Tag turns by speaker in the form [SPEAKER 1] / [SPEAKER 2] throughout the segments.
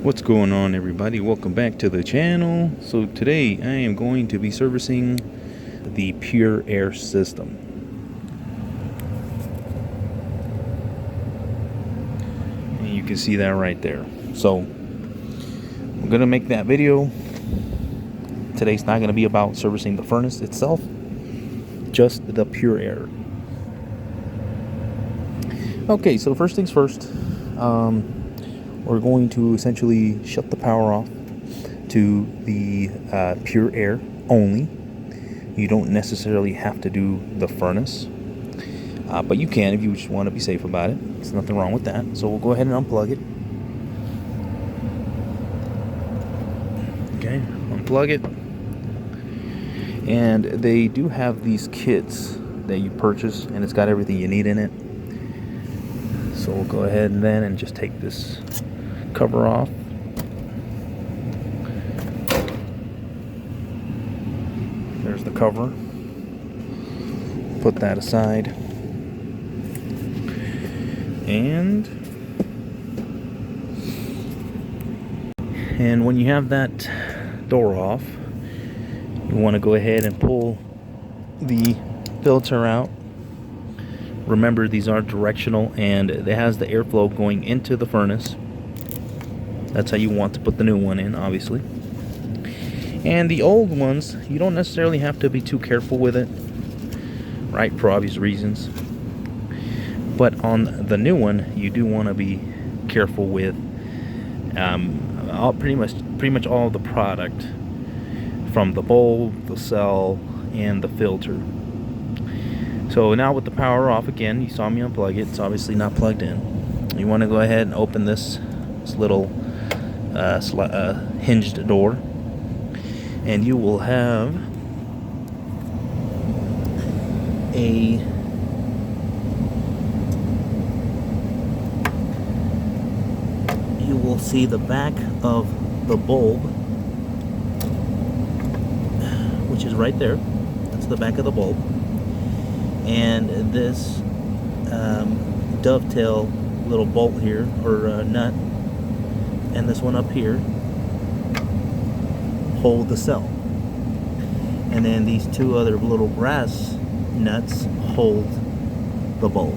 [SPEAKER 1] What's going on, everybody? Welcome back to the channel. So today I am going to be servicing the Pure Air system. And you can see that right there. So I'm gonna make that video. Today's not gonna be about servicing the furnace itself, just the Pure Air. Okay, so first things first, we're going to essentially shut the power off to the Pure Air only. You don't necessarily have to do the furnace, but you can if you just want to be safe about it. There's nothing wrong with that. So we'll go ahead and unplug it. Okay, unplug it. And they do have these kits that you purchase, and it's got everything you need in it. So we'll go ahead and just take this cover off. There's the cover. Put that aside. And when you have that door off, you want to go ahead and pull the filter out. Remember, these are directional, and it has the airflow going into the furnace. That's how you want to put the new one in, obviously. And the old ones, you don't necessarily have to be too careful with it, right, for obvious reasons. But on the new one, you do want to be careful with pretty much all the product, from the bulb, the cell, and the filter. So now with the power off, again, you saw me unplug it. It's obviously not plugged in. You want to go ahead and open this little hinged door, and you will have you will see the back of the bulb, which is right there. That's the back of the bulb. And this dovetail little bolt here, or nut, and this one up here hold the cell. And then these two other little brass nuts hold the bulb.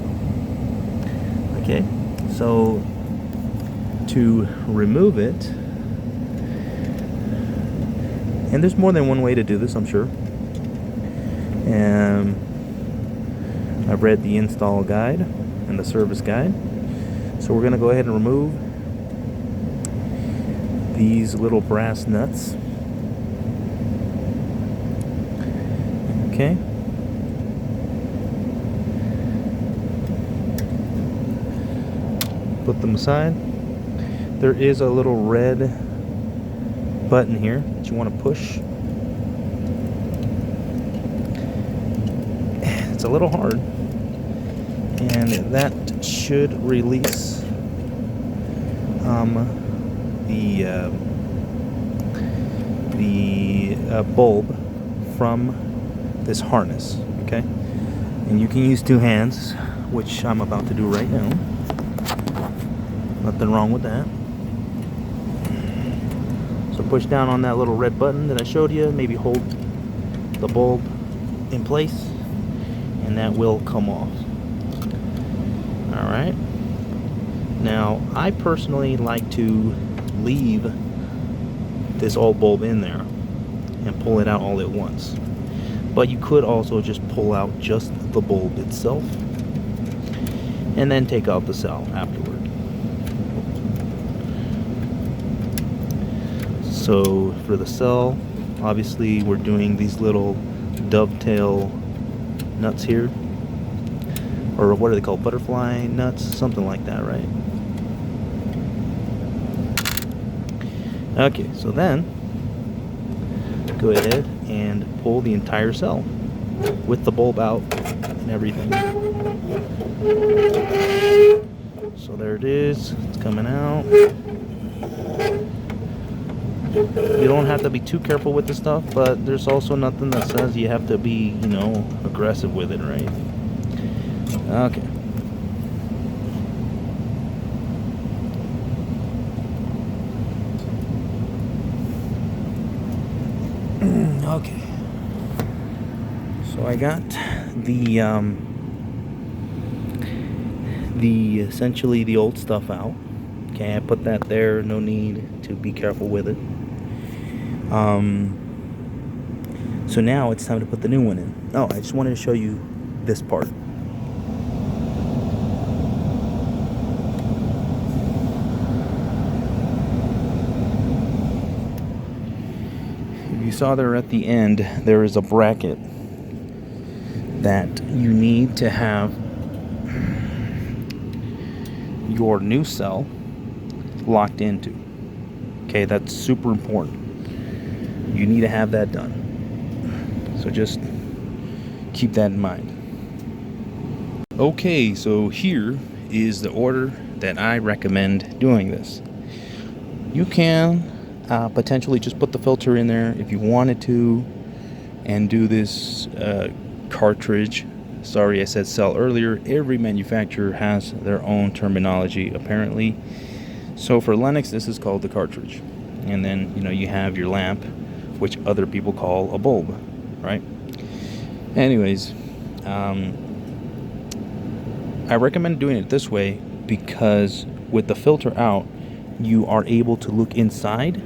[SPEAKER 1] Okay, so to remove it, and there's more than one way to do this, I'm sure. I've read the install guide and the service guide. So we're going to go ahead and remove these little brass nuts. Okay. Put them aside. There is a little red button here that you want to push. It's a little hard, and that should release the bulb from this harness. Okay, and you can use two hands, which I'm about to do right now. Nothing wrong with that. So push down on that little red button that I showed you. Maybe hold the bulb in place, and that will come off. Alright. Now, I personally like to leave this old bulb in there and pull it out all at once. But you could also just pull out just the bulb itself and then take out the cell afterward. So for the cell, obviously we're doing these little dovetail nuts here, or what are they called, butterfly nuts, something like that, right? Okay, so then go ahead and pull the entire cell with the bulb out and everything. So there it is, it's coming out. You don't have to be too careful with this stuff, but there's also nothing that says you have to be, aggressive with it, right? Okay. Okay. So I got the essentially the old stuff out. Okay, I put that there. No need to be careful with it. So now it's time to put the new one in. Oh, I just wanted to show you this part. If you saw there at the end, there is a bracket that you need to have your new cell locked into. Okay, that's super important. You need to have that done. So just keep that in mind. Okay, so here is the order that I recommend doing this. You can potentially just put the filter in there if you wanted to and do this cartridge. Sorry, I said cell earlier. Every manufacturer has their own terminology apparently. So for Lennox, this is called the cartridge. And then, you have your lamp, which other people call a bulb, right? Anyways, I recommend doing it this way because with the filter out, you are able to look inside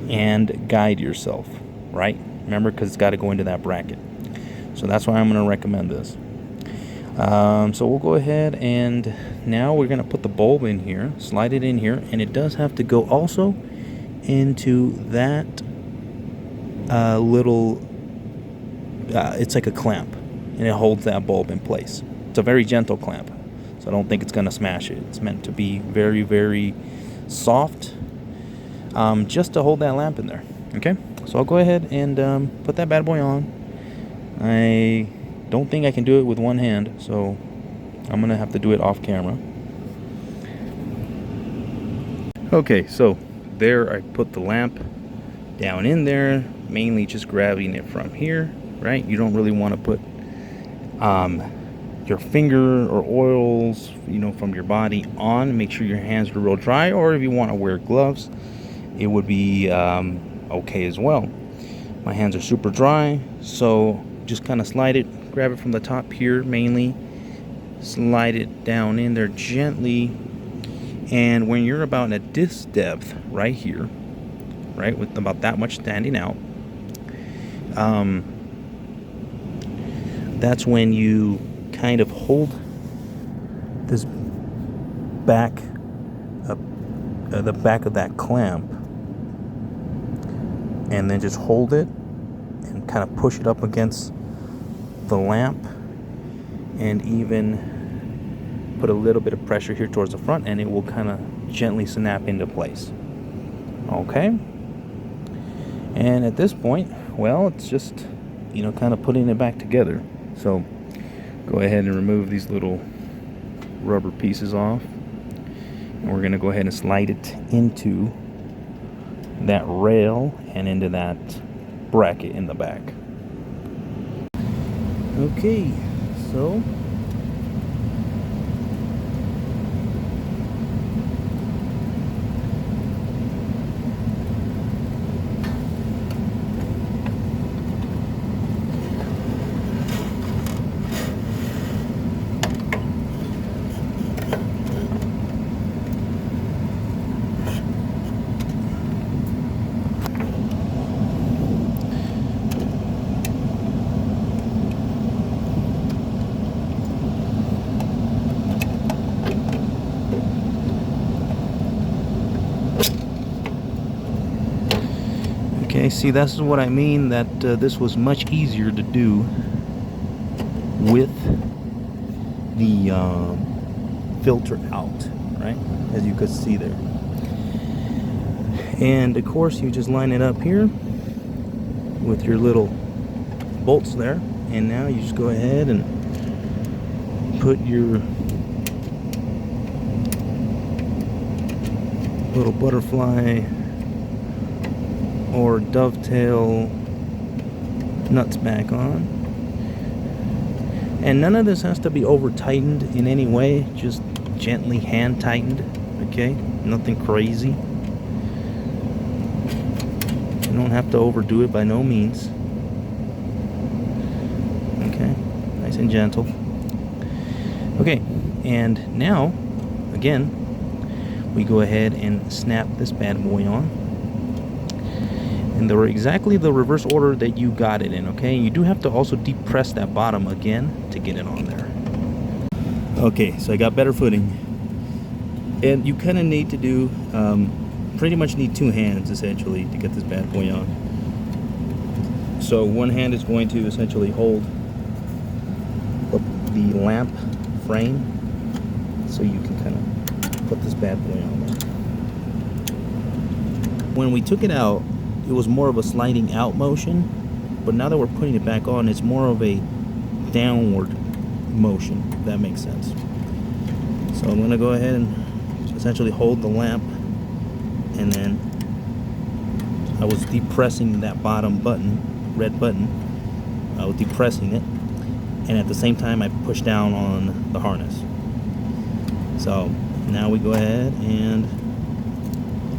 [SPEAKER 1] and guide yourself, right? Remember, because it's got to go into that bracket. So that's why I'm going to recommend this. So we'll go ahead and now we're going to put the bulb in here, slide it in here, and it does have to go also into that little, it's like a clamp, and it holds that bulb in place. It's a very gentle clamp, so I don't think it's going to smash it. It's meant to be very, very soft, just to hold that lamp in there. Okay, so I'll go ahead and put that bad boy on. I don't think I can do it with one hand, so I'm gonna have to do it off camera. Okay, so there I put the lamp down in there, mainly just grabbing it from here, right? You don't really want to put your finger or oils, from your body on. Make sure your hands are real dry, or if you want to wear gloves, it would be okay as well. My hands are super dry, so just kind of slide it, grab it from the top here mainly, slide it down in there gently, and when you're about at this depth right here, right, with about that much standing out, that's when you kind of hold this back, the back of that clamp, and then just hold it and kind of push it up against the lamp, and even put a little bit of pressure here towards the front, and it will kind of gently snap into place. Okay, and at this point, well, it's just kind of putting it back together. So go ahead and remove these little rubber pieces off, and we're going to go ahead and slide it into that rail and into that bracket in the back. Okay, so okay, see, that's what I mean, that this was much easier to do with the filter out, right, as you could see there. And of course you just line it up here with your little bolts there, and now you just go ahead and put your little butterfly or dovetail nuts back on. And none of this has to be over tightened in any way, just gently hand tightened, okay? Nothing crazy. You don't have to overdo it by no means. Okay, nice and gentle. Okay, and now, again, we go ahead and snap this bad boy on. And they're exactly the reverse order that you got it in, okay? You do have to also depress that bottom again to get it on there. Okay, so I got better footing. And you kind of need to do, pretty much need two hands essentially to get this bad boy on. So one hand is going to essentially hold the lamp frame so you can kind of put this bad boy on there. When we took it out, it was more of a sliding out motion, but now that we're putting it back on, it's more of a downward motion, if that makes sense. So I'm going to go ahead and essentially hold the lamp, and then I was depressing that bottom button, red button. I was depressing it, and at the same time I push down on the harness. So now we go ahead and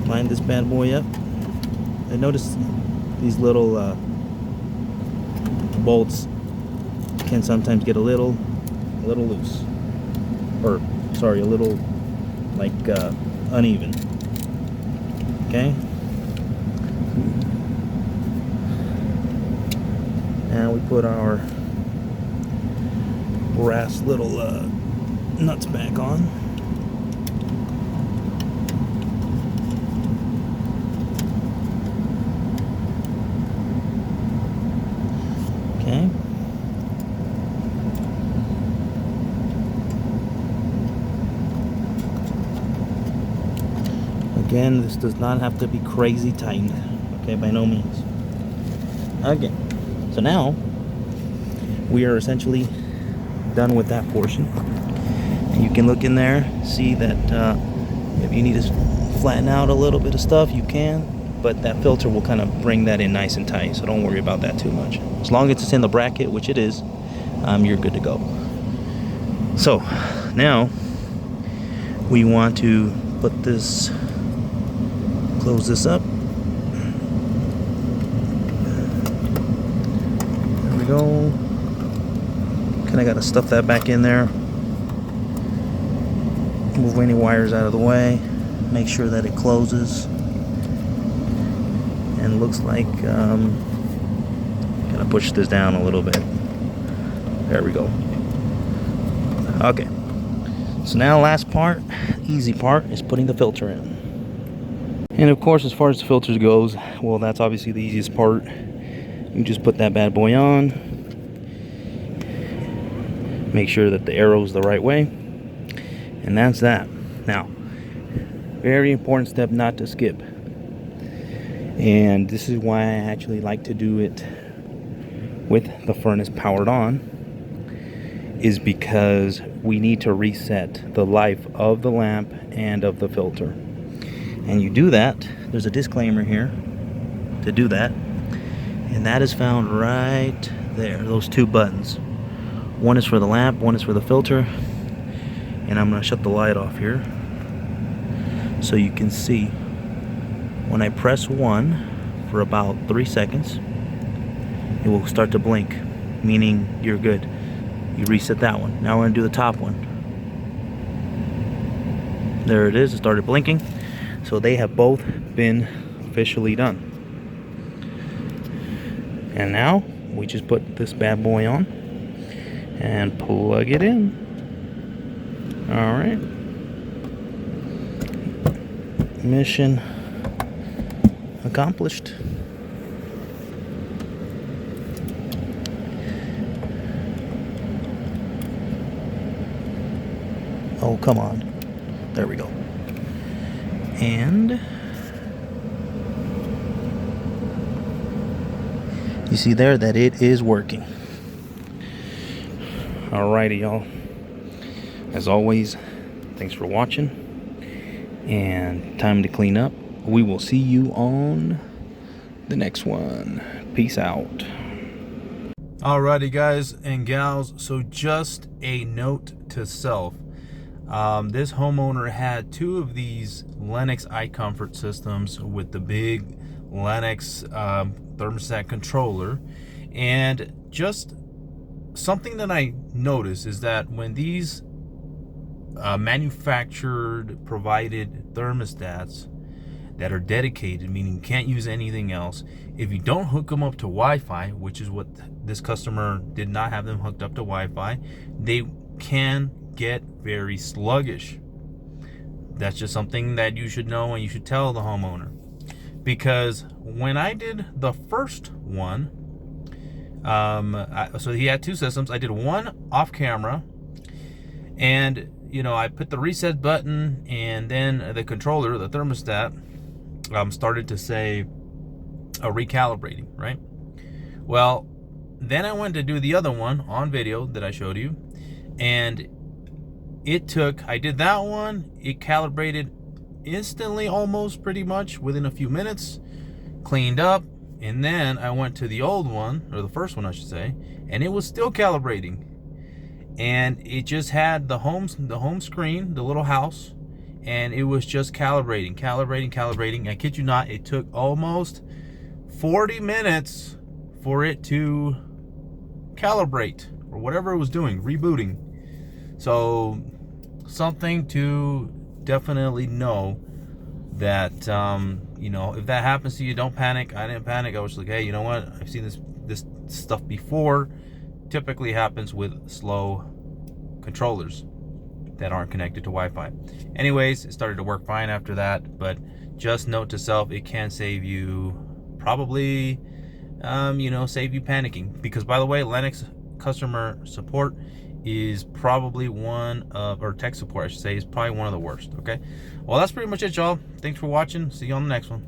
[SPEAKER 1] line this bad boy up. And notice these little bolts can sometimes get a little loose, or sorry, a little like uneven. Okay. Now we put our brass little nuts back on. Okay. Again, this does not have to be crazy tightened, okay, by no means. Okay, so now we are essentially done with that portion. And you can look in there, see that if you need to flatten out a little bit of stuff, you can, but that filter will kind of bring that in nice and tight, so don't worry about that too much. As long as it's in the bracket, which it is, you're good to go. So now we want to put this, close this up. There we go. Kind of got to stuff that back in there. Move any wires out of the way. Make sure that it closes. And looks like, gonna push this down a little bit. There we go. Okay. So now last part, easy part, is putting the filter in. And of course, as far as the filters goes, well, that's obviously the easiest part. You just put that bad boy on. Make sure that the arrow's the right way. And that's that. Now, very important step not to skip. And this is why I actually like to do it with the furnace powered on, is because we need to reset the life of the lamp and of the filter. And you do that, there's a disclaimer here to do that, and that is found right there, those two buttons. One is for the lamp, one is for the filter. And I'm going to shut the light off here so you can see. When I press 1 for about 3 seconds, it will start to blink, meaning you're good. You reset that one. Now we're going to do the top one. There it is, it started blinking. So they have both been officially done. And now we just put this bad boy on and plug it in. Alright. Mission accomplished. Oh, come on. There we go. And you see there that it is working. Alrighty, y'all. As always, thanks for watching. And time to clean up. We will see you on the next one. Peace out. Alrighty, guys and gals. So just a note to self. This homeowner had 2 of these Lennox iComfort systems with the big Lennox thermostat controller. And just something that I noticed is that when these manufactured provided thermostats that are dedicated, meaning you can't use anything else, if you don't hook them up to Wi-Fi, which is what this customer did not have them hooked up to Wi-Fi, they can get very sluggish. That's just something that you should know and you should tell the homeowner. Because when I did the first one, so he had two systems. I did one off camera, and I put the reset button, and then the controller, the thermostat, started to say recalibrating, right? Well, then I went to do the other one on video that I showed you, and I did that one, it calibrated instantly, almost, pretty much within a few minutes, cleaned up. And then I went to the old one, or the first one I should say, and it was still calibrating. And it just had the home screen, the little house, and it was just calibrating. I kid you not, it took almost 40 minutes for it to calibrate, or whatever it was doing, rebooting. So something to definitely know, that if that happens to you, don't panic. I didn't panic. I was like, hey, you know what, I've seen this stuff before. Typically happens with slow controllers that aren't connected to Wi-Fi. Anyways, it started to work fine after that. But just note to self, it can save you, probably save you panicking. Because, by the way, Lennox customer support is probably or tech support I should say, is probably one of the worst. Okay, well, that's pretty much it, y'all. Thanks for watching. See you on the next one.